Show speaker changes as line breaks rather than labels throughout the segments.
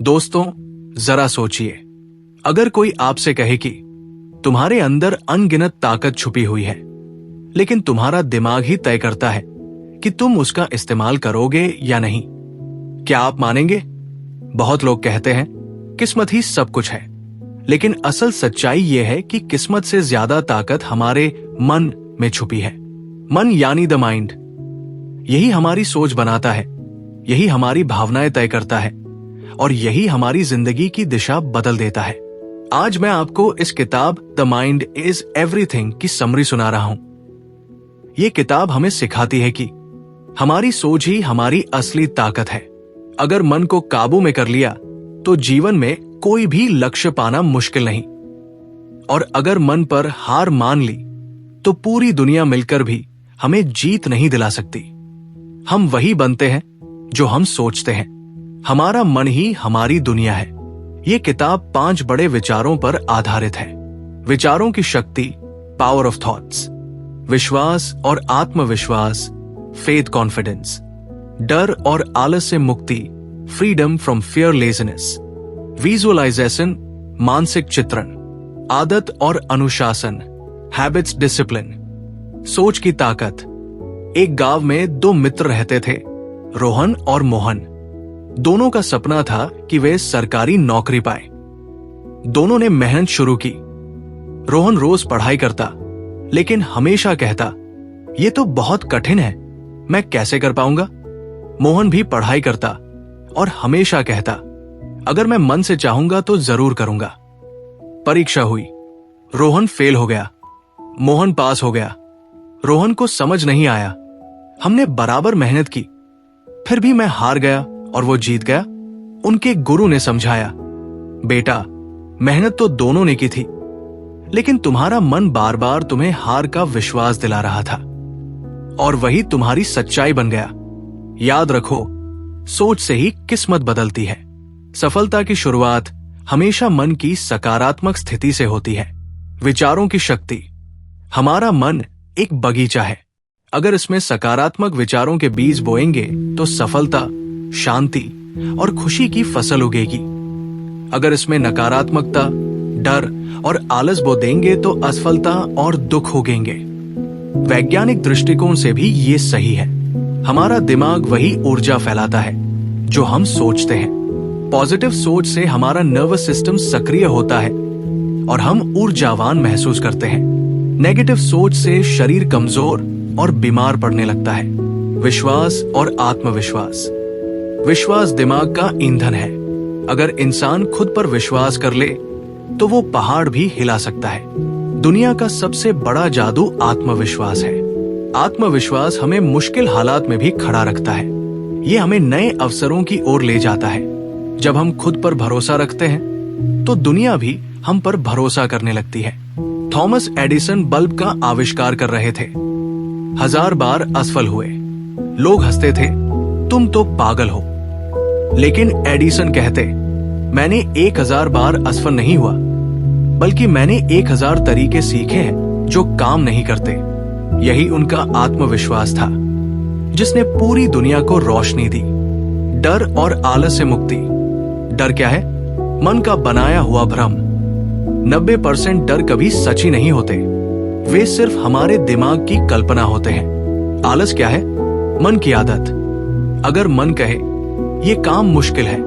दोस्तों, जरा सोचिए, अगर कोई आपसे कहे कि तुम्हारे अंदर अनगिनत ताकत छुपी हुई है, लेकिन तुम्हारा दिमाग ही तय करता है कि तुम उसका इस्तेमाल करोगे या नहीं, क्या आप मानेंगे? बहुत लोग कहते हैं किस्मत ही सब कुछ है, लेकिन असल सच्चाई यह है कि किस्मत से ज्यादा ताकत हमारे मन में छुपी है। मन यानी द माइंड। यही हमारी सोच बनाता है, यही हमारी भावनाएं तय करता है और यही हमारी जिंदगी की दिशा बदल देता है। आज मैं आपको इस किताब द माइंड इज एवरीथिंग की समरी सुना रहा हूं। यह किताब हमें सिखाती है कि हमारी सोच ही हमारी असली ताकत है। अगर मन को काबू में कर लिया तो जीवन में कोई भी लक्ष्य पाना मुश्किल नहीं, और अगर मन पर हार मान ली तो पूरी दुनिया मिलकर भी हमें जीत नहीं दिला सकती। हम वही बनते हैं जो हम सोचते हैं। हमारा मन ही हमारी दुनिया है। ये किताब 5 बड़े विचारों पर आधारित है। विचारों की शक्ति, पावर ऑफ थॉट्स, विश्वास और आत्मविश्वास, फेथ कॉन्फिडेंस, डर और आलस से मुक्ति, freedom from fear laziness, visualisation, मानसिक चित्रण, आदत और अनुशासन, हैबिट्स डिसिप्लिन, सोच की ताकत। एक गांव में 2 मित्र रहते थे, रोहन और मोहन। दोनों का सपना था कि वे सरकारी नौकरी पाए। दोनों ने मेहनत शुरू की। रोहन रोज पढ़ाई करता, लेकिन हमेशा कहता, यह तो बहुत कठिन है, मैं कैसे कर पाऊंगा। मोहन भी पढ़ाई करता और हमेशा कहता, अगर मैं मन से चाहूंगा तो जरूर करूंगा। परीक्षा हुई, रोहन फेल हो गया, मोहन पास हो गया। रोहन को समझ नहीं आया, हमने बराबर मेहनत की, फिर भी मैं हार गया और वो जीत गया। उनके गुरु ने समझाया, बेटा, मेहनत तो दोनों ने की थी, लेकिन तुम्हारा मन बार बार तुम्हें हार का विश्वास दिला रहा था, और वही तुम्हारी सच्चाई बन गया। याद रखो, सोच से ही किस्मत बदलती है। सफलता की शुरुआत हमेशा मन की सकारात्मक स्थिति से होती है। विचारों की शक्ति। हमारा मन एक बगीचा है। अगर इसमें सकारात्मक विचारों के बीज बोएंगे तो सफलता, शांति और खुशी की फसल उगेगी। अगर इसमें नकारात्मकता, डर और आलस बो देंगे तो असफलता और दुख उगेंगे। वैज्ञानिक दृष्टिकोण से भी ये सही है। हमारा दिमाग वही ऊर्जा फैलाता है जो हम सोचते हैं। पॉजिटिव सोच से हमारा नर्वस सिस्टम सक्रिय होता है और हम ऊर्जावान महसूस करते हैं। नेगेटिव सोच से शरीर कमजोर और बीमार पड़ने लगता है। विश्वास और आत्मविश्वास। विश्वास दिमाग का ईंधन है। अगर इंसान खुद पर विश्वास कर ले तो वो पहाड़ भी हिला सकता है। दुनिया का सबसे बड़ा जादू आत्मविश्वास है। आत्मविश्वास हमें मुश्किल हालात में भी खड़ा रखता है। ये हमें नए अवसरों की ओर ले जाता है। जब हम खुद पर भरोसा रखते हैं तो दुनिया भी हम पर भरोसा करने लगती है। थॉमस एडिसन बल्ब का आविष्कार कर रहे थे। 1000 बार असफल हुए। लोग हंसते थे, तुम तो पागल हो। लेकिन एडिसन कहते, मैंने 1000 बार असफल नहीं हुआ, बल्कि मैंने 1000 तरीके सीखे हैं जो काम नहीं करते। यही उनका आत्मविश्वास था जिसने पूरी दुनिया को रोशनी दी। डर और आलस से मुक्ति। डर क्या है? मन का बनाया हुआ भ्रम। 90% डर कभी सच ही नहीं होते, वे सिर्फ हमारे दिमाग की कल्पना होते हैं। आलस क्या है? मन की आदत। अगर मन कहे ये काम मुश्किल है,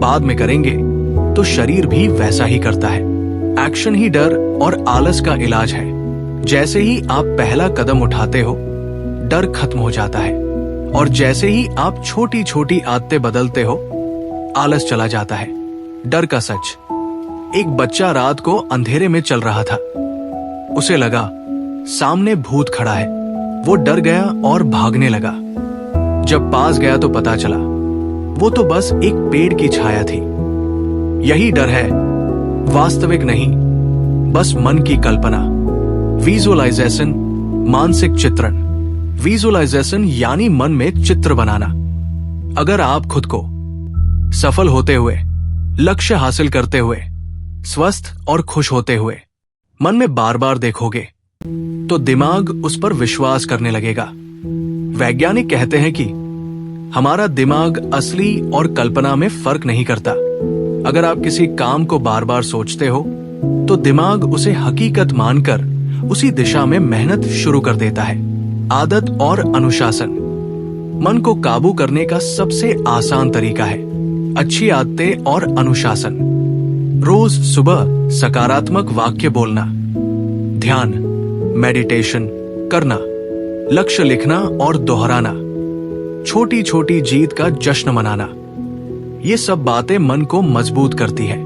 बाद में करेंगे, तो शरीर भी वैसा ही करता है। एक्शन ही डर और आलस का इलाज है। जैसे ही आप पहला कदम उठाते हो, डर खत्म हो जाता है, और जैसे ही आप छोटी छोटी आदतें बदलते हो, आलस चला जाता है। डर का सच। एक बच्चा रात को अंधेरे में चल रहा था। उसे लगा सामने भूत खड़ा है। वो डर गया और भागने लगा। जब पास गया तो पता चला वो तो बस एक पेड़ की छाया थी। यही डर है, वास्तविक नहीं, बस मन की कल्पना। विजुअलाइजेशन, मानसिक चित्रण। विजुअलाइजेशन यानी मन में चित्र बनाना। अगर आप खुद को सफल होते हुए, लक्ष्य हासिल करते हुए, स्वस्थ और खुश होते हुए मन में बार बार देखोगे तो दिमाग उस पर विश्वास करने लगेगा। वैज्ञानिक कहते हैं कि हमारा दिमाग असली और कल्पना में फर्क नहीं करता। अगर आप किसी काम को बार बार सोचते हो तो दिमाग उसे हकीकत मानकर उसी दिशा में मेहनत शुरू कर देता है। आदत और अनुशासन मन को काबू करने का सबसे आसान तरीका है। अच्छी आदतें और अनुशासन। रोज सुबह सकारात्मक वाक्य बोलना, ध्यान मेडिटेशन करना, लक्ष्य लिखना और दोहराना, छोटी छोटी जीत का जश्न मनाना, ये सब बातें मन को मजबूत करती है।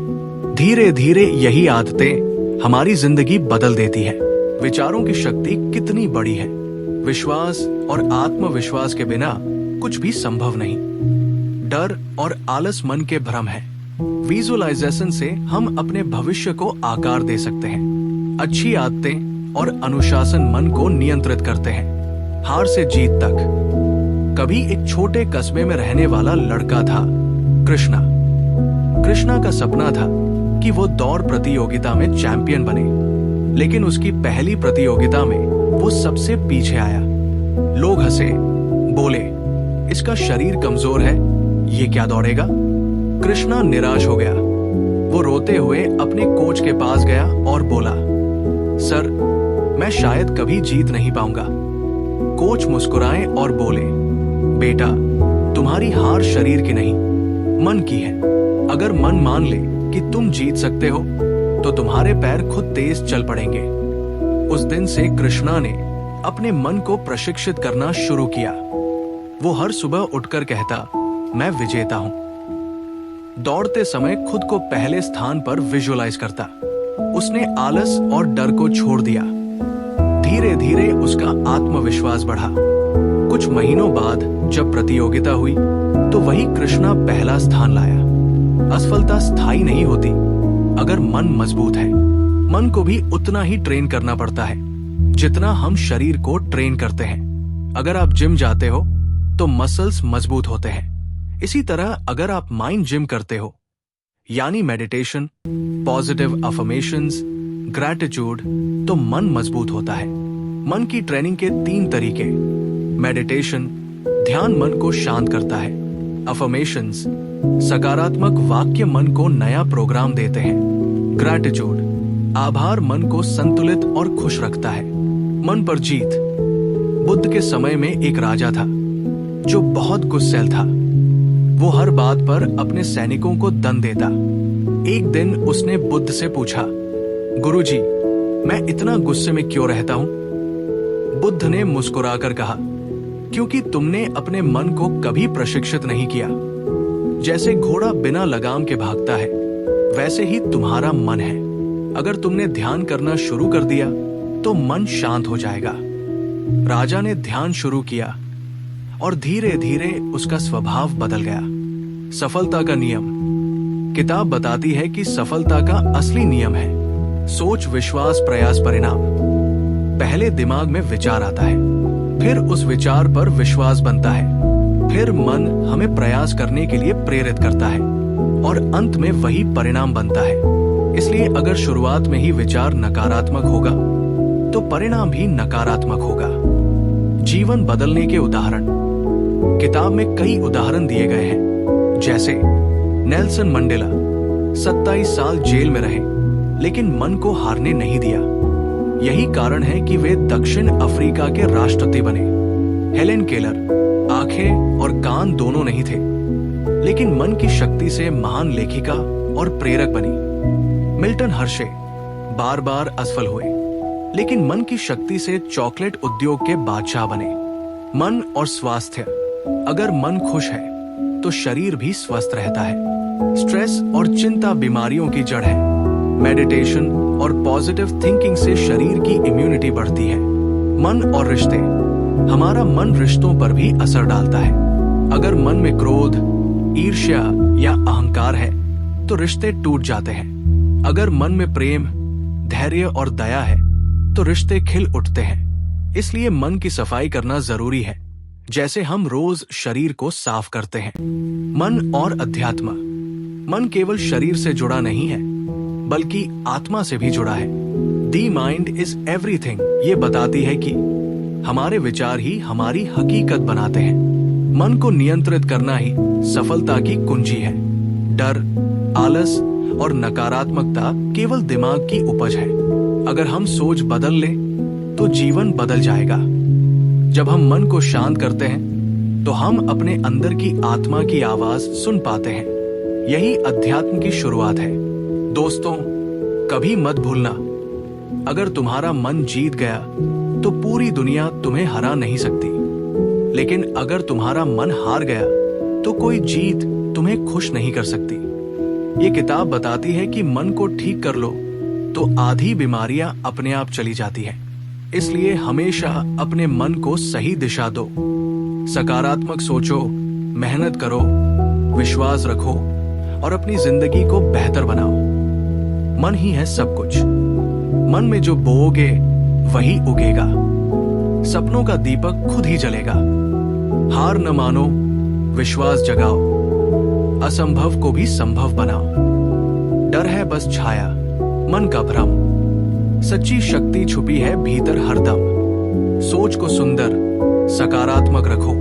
धीरे धीरे यही आदतें हमारी जिंदगी बदल देती है। विचारों की शक्ति कितनी बड़ी है। विश्वास और आत्मविश्वास के बिना कुछ भी संभव नहीं। डर और आलस मन के भ्रम है। विजुअलाइजेशन से हम अपने भविष्य को आकार दे सकते हैं। अच्छी आदतें और अनुशासन मन को नियंत्रित करते हैं। हार से जीत तक। कभी एक छोटे कस्बे में रहने वाला लड़का था, कृष्णा। कृष्णा का सपना था कि वो दौड़ प्रतियोगिता में चैंपियन बने, लेकिन उसकी पहली प्रतियोगिता में वो सबसे पीछे आया। लोग हंसे, बोले, इसका शरीर कमजोर है, ये क्या दौड़ेगा। कृष्णा निराश हो गया। वो रोते हुए अपने कोच के पास गया और बोला, सर, मैं शायद कभी जीत नहीं पाऊंगा। कोच मुस्कुराए और बोले, बेटा, तुम्हारी हार शरीर की नहीं, मन की है। अगर मन मान ले कि तुम जीत सकते हो तो तुम्हारे पैर खुद तेज चल पड़ेंगे। उस दिन से कृष्णा ने अपने मन को प्रशिक्षित करना शुरू किया। वो हर सुबह उठकर कहता, मैं विजेता हूं। दौड़ते समय खुद को पहले स्थान पर विजुअलाइज करता। उसने आलस और डर को छोड़ दिया। धीरे धीरे उसका आत्मविश्वास बढ़ा। कुछ महीनों बाद जब प्रतियोगिता हुई तो वही कृष्णा पहला स्थान लाया। असफलता स्थायी नहीं होती अगर मन मजबूत है। मन को भी उतना ही ट्रेन करना पड़ता है जितना हम शरीर को ट्रेन करते हैं। अगर आप जिम जाते हो तो मसल्स मजबूत होते हैं। इसी तरह अगर आप माइंड जिम करते हो, यानी मेडिटेशन, पॉजिटिव अफर्मेशंस, ग्रैटिट्यूड, तो मन मजबूत होता है। मन की ट्रेनिंग के 3 तरीके। मेडिटेशन, ध्यान मन को शांत करता है। अफर्मेशंस, सकारात्मक वाक्य मन को नया प्रोग्राम देते हैं। ग्रैटिट्यूड, आभार मन को संतुलित और खुश रखता है। मन पर जीत। बुद्ध के समय में एक राजा था जो बहुत गुस्सैल था। वो हर बात पर अपने सैनिकों को दंड देता। एक दिन उसने बुद्ध से पूछा, गुरुजी, मैं इतना गुस्से में क्यों रहता हूं? बुद्ध ने मुस्कुराकर कहा, क्योंकि तुमने अपने मन को कभी प्रशिक्षित नहीं किया। जैसे घोड़ा बिना लगाम के भागता है, वैसे ही तुम्हारा मन है। अगर तुमने ध्यान करना शुरू कर दिया तो मन शांत हो जाएगा। राजा ने ध्यान शुरू किया और धीरे धीरे उसका स्वभाव बदल गया। सफलता का नियम। किताब बताती है कि सफलता का असली नियम है सोच, विश्वास, प्रयास, परिणाम। पहले दिमाग में विचार आता है, फिर उस विचार पर विश्वास बनता है, फिर मन हमें प्रयास करने के लिए प्रेरित करता है और अंत में वही परिणाम बनता है। इसलिए अगर शुरुआत में ही विचार नकारात्मक होगा तो परिणाम भी नकारात्मक होगा। जीवन बदलने के उदाहरण। किताब में कई उदाहरण दिए गए हैं, जैसे नेल्सन मंडेला 27 साल जेल में रहे लेकिन मन को हारने नहीं दिया। यही कारण है कि वे दक्षिण अफ्रीका के राष्ट्रपति बने। हेलेन केलर आंखें और कान दोनों नहीं थे लेकिन मन की शक्ति से महान लेखिका और प्रेरक बनी। मिल्टन हर्शे बार बार असफल हुए लेकिन मन की शक्ति से चॉकलेट उद्योग के बादशाह बने। मन और स्वास्थ्य। अगर मन खुश है तो शरीर भी स्वस्थ रहता है। स्ट्रेस और चिंता बीमारियों की जड़ है। मेडिटेशन और पॉजिटिव थिंकिंग से शरीर की इम्यूनिटी बढ़ती है। मन और रिश्ते। हमारा मन रिश्तों पर भी असर डालता है। अगर मन में क्रोध, ईर्ष्या या अहंकार है तो रिश्ते टूट जाते हैं। अगर मन में प्रेम, धैर्य और दया है तो रिश्ते खिल उठते हैं। इसलिए मन की सफाई करना जरूरी है, जैसे हम रोज शरीर को साफ करते हैं। मन और अध्यात्म। मन केवल शरीर से जुड़ा नहीं है बल्कि आत्मा से भी जुड़ा है। दी माइंड इज एवरीथिंग ये बताती है कि हमारे विचार ही हमारी हकीकत बनाते हैं। मन को नियंत्रित करना ही सफलता की कुंजी है। डर, आलस और नकारात्मकता केवल दिमाग की उपज है। अगर हम सोच बदल लें तो जीवन बदल जाएगा। जब हम मन को शांत करते हैं तो हम अपने अंदर की आत्मा की आवाज सुन पाते हैं। यही अध्यात्म की शुरुआत है। दोस्तों, कभी मत भूलना, अगर तुम्हारा मन जीत गया तो पूरी दुनिया तुम्हें हरा नहीं सकती, लेकिन अगर तुम्हारा मन हार गया तो कोई जीत तुम्हें खुश नहीं कर सकती। ये किताब बताती है कि मन को ठीक कर लो तो आधी बीमारियां अपने आप चली जाती हैं। इसलिए हमेशा अपने मन को सही दिशा दो, सकारात्मक सोचो, मेहनत करो, विश्वास रखो और अपनी जिंदगी को बेहतर बनाओ। मन ही है सब कुछ। मन में जो बोओगे वही उगेगा। सपनों का दीपक खुद ही जलेगा। हार न मानो, विश्वास जगाओ, असंभव को भी संभव बनाओ। डर है बस छाया, मन का भ्रम, सच्ची शक्ति छुपी है भीतर हरदम। सोच को सुंदर, सकारात्मक रखो,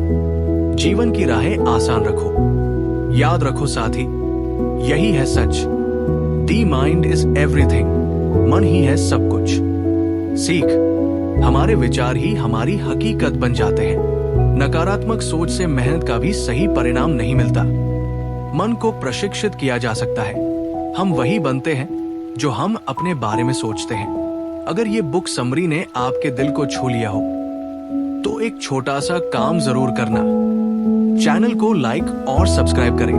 जीवन की राहें आसान रखो। याद रखो साथी, यही है सच। The mind is everything. मन ही है सब कुछ। सीख, हमारे विचार ही हमारी हकीकत बन जाते हैं। नकारात्मक सोच से मेहनत का भी सही परिणाम नहीं मिलता। मन को प्रशिक्षित किया जा सकता है। हम वही बनते हैं जो हम अपने बारे में सोचते हैं। अगर ये बुक समरी ने आपके दिल को छू लिया हो तो एक छोटा सा काम जरूर करना, चैनल को लाइक और सब्सक्राइब करें,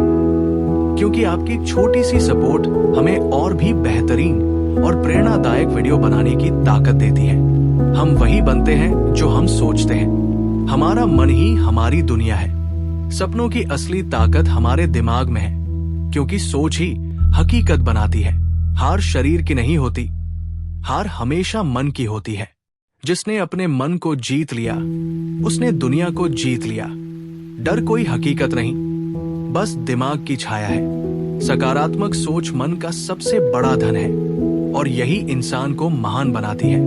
क्योंकि आपकी एक छोटी सी सपोर्ट हमें और भी बेहतरीन और प्रेरणादायक वीडियो बनाने की ताकत देती है। हम वही बनते हैं जो हम सोचते हैं। हमारा मन ही हमारी दुनिया है। सपनों की असली ताकत हमारे दिमाग में है, क्योंकि सोच ही हकीकत बनाती है। हार शरीर की नहीं होती, हार हमेशा मन की होती है। जिसने अपने मन को जीत लिया उसने दुनिया को जीत लिया। डर कोई हकीकत नहीं, बस दिमाग की छाया है। सकारात्मक सोच मन का सबसे बड़ा धन है और यही इंसान को महान बनाती है।